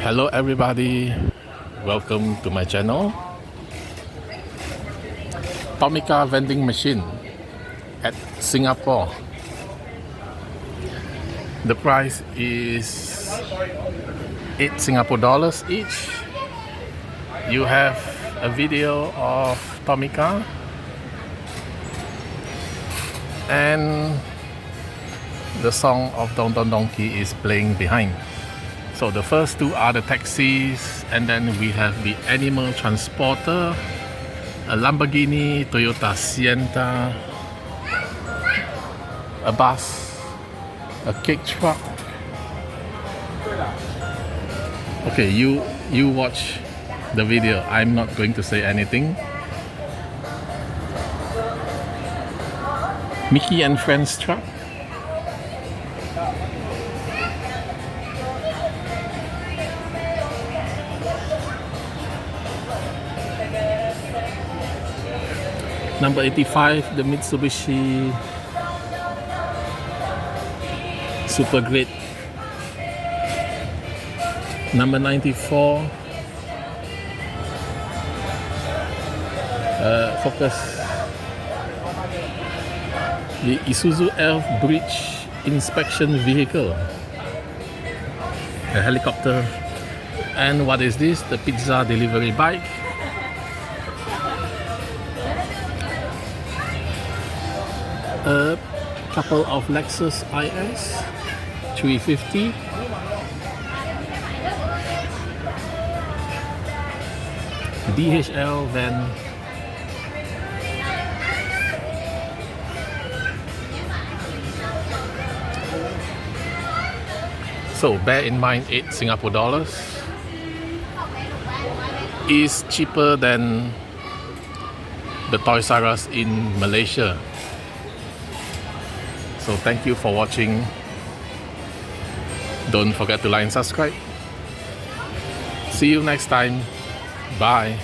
Hello everybody, welcome to my channel. Tomica vending machine at Singapore. The price is 8 Singapore dollars each. You have a video of Tomica and the song of Don Don Donkey is playing behind. So the first two are the taxis, and then we have the animal transporter, a Lamborghini, Toyota Sienna, a bus, a cake truck. Okay, you watch the video. I'm not going to say anything. Mickey and Friends truck. Number 85, the Mitsubishi Super Great. Number 94, Focus. The Isuzu Elf Bridge Inspection Vehicle, a helicopter. And what is this? The pizza delivery bike. A couple of Lexus IS 350, DHL van, so bear in mind 8 Singapore dollars is cheaper than the Toys R Us in Malaysia. So thank you for watching. Don't forget to like and subscribe. See you next time. Bye.